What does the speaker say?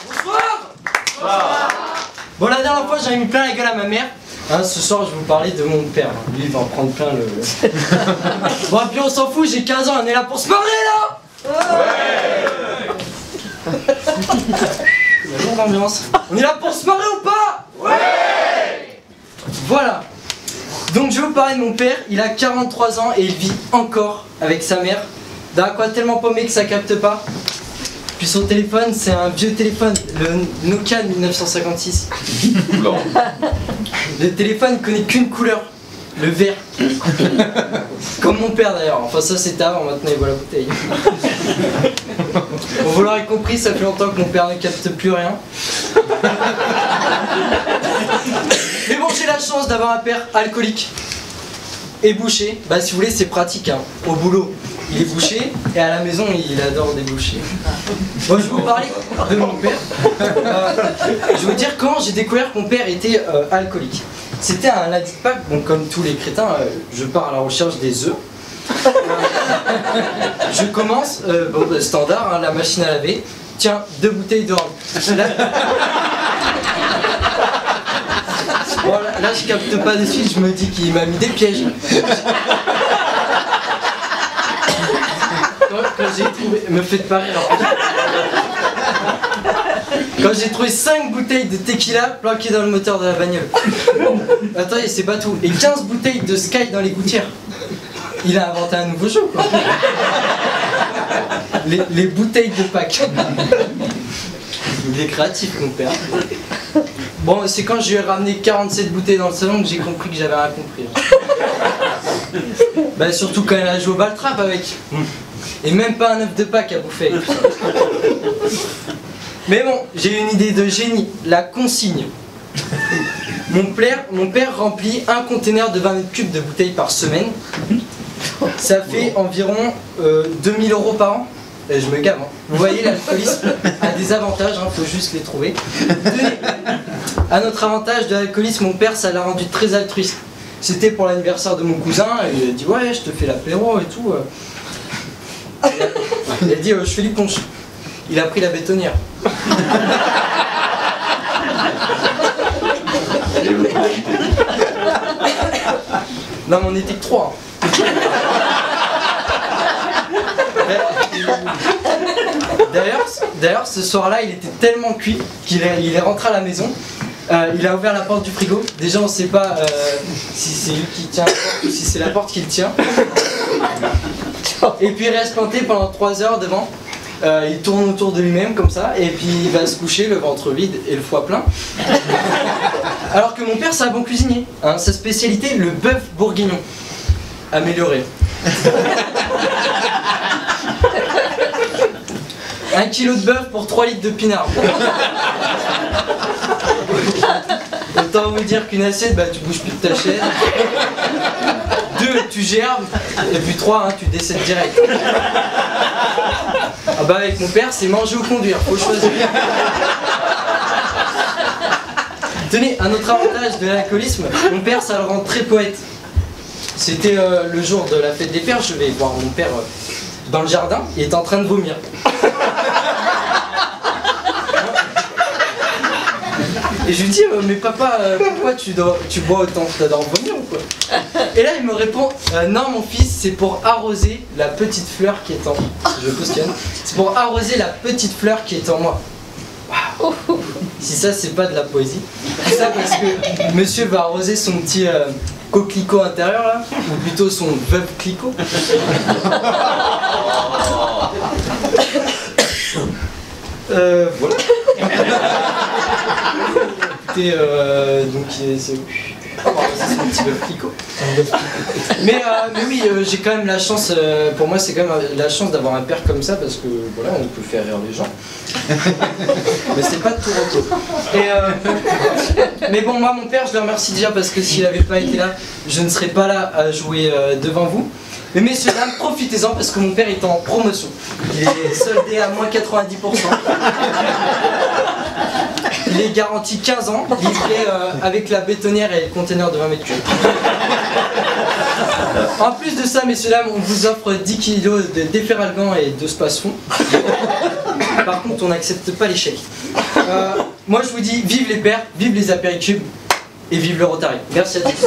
Bonsoir. Bonsoir. Bon, la dernière fois j'avais mis plein la gueule à ma mère. Hein, ce soir je vais vous parler de mon père. Lui il va en prendre plein le... Bon, puis on s'en fout, j'ai 15 ans, on est là pour se marrer là. Ouais. La longue ambiance. On est là pour se marrer ou pas? Ouais. Voilà. Donc je vais vous parler de mon père, il a 43 ans et il vit encore avec sa mère. D'un quoi tellement paumé que ça capte pas. Puis son téléphone, c'est un vieux téléphone, le Nokia 1956. Le téléphone, il connaît qu'une couleur, le vert. Comme mon père d'ailleurs, enfin ça c'était avant, maintenant il voit la bouteille. Bon, vous l'aurez compris, ça fait longtemps que mon père ne capte plus rien. Mais bon, j'ai la chance d'avoir un père alcoolique et boucher. Bah si vous voulez, c'est pratique, hein. Au boulot il est boucher et à la maison il adore déboucher. Bon, je vais vous parler de mon père. Je vais vous dire quand j'ai découvert que mon père était alcoolique. C'était un lundi de Pâques, bon comme tous les crétins, je pars à la recherche des œufs. Je commence, bon bah, standard, hein, la machine à laver. Tiens, 2 bouteilles de rhum. Bon, là je capte pas de suite, je me dis qu'il m'a mis des pièges. Quand j'ai trouvé... Me faites pas rire. Quand j'ai trouvé 5 bouteilles de tequila planquées dans le moteur de la bagnole. Attendez, c'est pas tout. Et 15 bouteilles de Sky dans les gouttières. Il a inventé un nouveau jeu, quoi. Les bouteilles de Pâques. Il est créatif, mon père. Bon, c'est quand je lui ai ramené 47 bouteilles dans le salon que j'ai compris que j'avais rien compris. Bah surtout quand elle a joué au ball-trap avec. Et même pas un œuf de Pâques à bouffer. Mais bon, j'ai une idée de génie, la consigne. Mon père remplit un conteneur de 20 mètres cubes de bouteilles par semaine. Ça fait environ 2000 € par an. Et je me gave, hein. Vous voyez, l'alcoolisme a des avantages, hein, faut juste les trouver. Un autre avantage de l'alcoolisme, mon père, ça l'a rendu très altruiste. C'était pour l'anniversaire de mon cousin, et il a dit ouais, je te fais l'apéro et tout. Il a dit je fais du punch. Il a pris la bétonnière. Non mais on était que 3. D'ailleurs, ce soir-là, il était tellement cuit qu'il est rentré à la maison. Il a ouvert la porte du frigo. Déjà, on sait pas si c'est lui qui tient la porte ou si c'est la porte qui le tient. Et puis il reste planté pendant 3 heures devant. Il tourne autour de lui-même comme ça. Et puis il va se coucher, le ventre vide et le foie plein. Alors que mon père, c'est un bon cuisinier. Hein, sa spécialité, le bœuf bourguignon. Amélioré. 1 kilo de bœuf pour 3 litres de pinard. Autant vous dire qu'une assiette, bah tu bouges plus de ta chaise. 2, tu gerbes. Et puis 3, hein, tu décèdes direct. Ah bah avec mon père, c'est manger ou conduire, faut choisir. Tenez, un autre avantage de l'alcoolisme, mon père, ça le rend très poète. C'était le jour de la fête des pères, je vais voir mon père dans le jardin, il est en train de vomir. Et je lui dis mais papa, pourquoi tu bois autant? T'adores vomir ou quoi? Et là il me répond non mon fils, c'est pour arroser la petite fleur qui est en moi. Je cautionne. C'est pour arroser la petite fleur qui est en moi. Wow. Si ça c'est pas de la poésie. C'est ça parce que monsieur va arroser son petit coquelicot intérieur là, ou plutôt son veuve clicot. Voilà. Écoutez, donc c'est mon petit bœuf clicot. Mais oui, j'ai quand même la chance, pour moi c'est quand même la chance d'avoir un père comme ça parce que voilà, on peut faire rire les gens. Mais c'est pas de tout repos. Mais bon, moi mon père, je le remercie déjà parce que s'il n'avait pas été là, je ne serais pas là à jouer devant vous. Mais messieurs, dames, profitez-en parce que mon père est en promotion. Il est soldé à moins 90%. Il est garanti 15 ans, livré avec la bétonnière et le conteneur de 20 mètres cubes. En plus de ça, messieurs, dames, on vous offre 10 kg de déferalgan et de space-fond. Par contre, on n'accepte pas les chèques. Moi je vous dis vive les pères, vive les apéricubes et vive le Rotary. Merci à tous.